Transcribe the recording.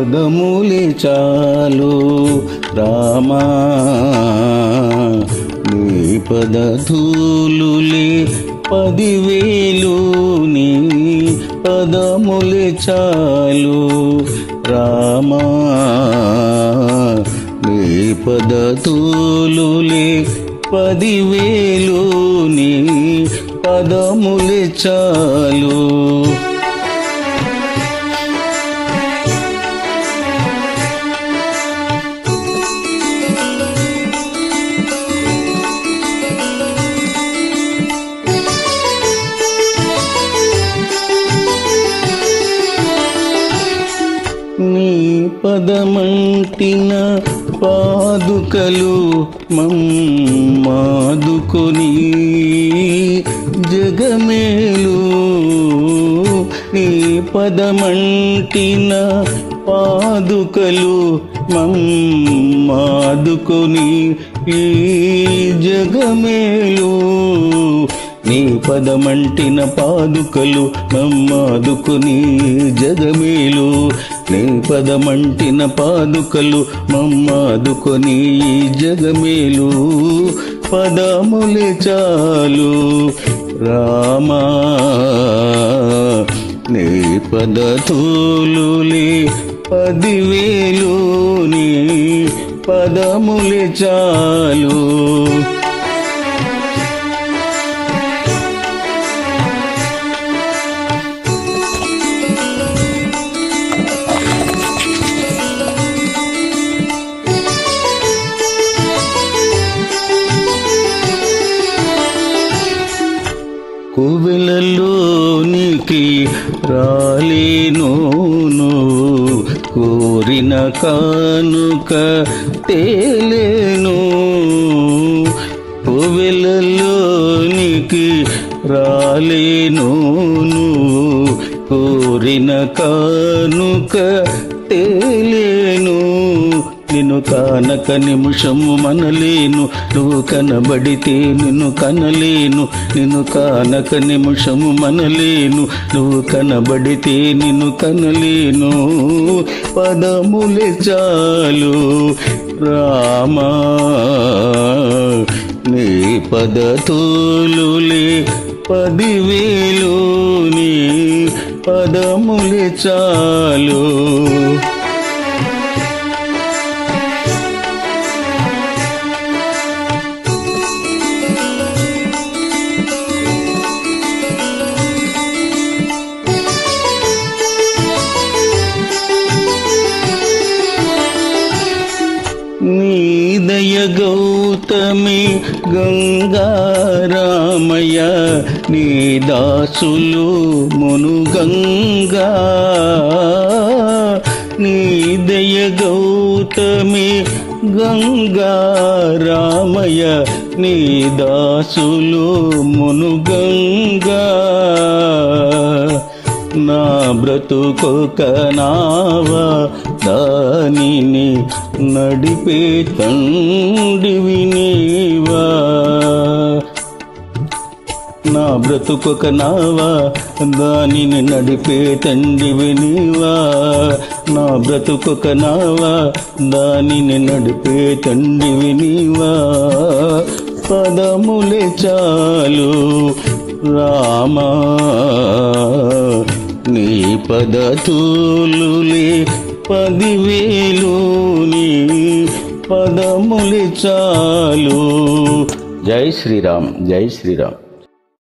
పదములే చాలు రామా నీ పదధూలులే 10,000 నీ పదములే చాలు రామా నీ పదధూలులే 10,000 నీ పదములే చాలు నీ పదమంటిన పాదుకలు మమ్మాదుకొని జగమేలు నీ పదమంటిన పాదుకలు మమ్మాదుకొని ఈ జగమేలు నీ పదమంటిన పాదుకలు మమ్మాదుకొని జగమేలు నీ పదమంటిన పాదుకలు మమ్మాదుకొని జగమేలు పదములే చాలు రామా నీ పదధూలులే 10,000 నీ పదములే చాలు కోవెలలోనికి రాలేను నువ్వు కోరిన కానుక తేలేను కోవెలలోనికి రాలేను నువ్వు కోరిన కానుక తేలేను నిన్ను కానక నిమిషము మనలేను నువ్వు కనబడితే నిన్ను కనలేను నిన్ను కానక నిమిషము మనలేను నువ్వు కనబడితే నిన్ను కనలేను పదములే చాలు రామా నీ పదధూలులే 10,000 నీ పదములే చాలు నీ దయ గౌతమి గంగారామయ్య నీ దాసులు మునుగంగా నీ దయ గౌతమి గంగారామయ్య నీ దాసులు మునుగంగా నా బ్రతుకొక నావా దానిని నడిపే తండ్రివి నీవా నా బ్రతుకొక నావా దానిని నడిపే తండ్రివి నీవా నా బ్రతుకొక నావా దానిని నడిపే తండ్రివి నీవా పదములే చాలు రామా నీ పదధూలులే 10,000 నీ పదములే చాలు జై శ్రీరామ్ జై శ్రీరామ్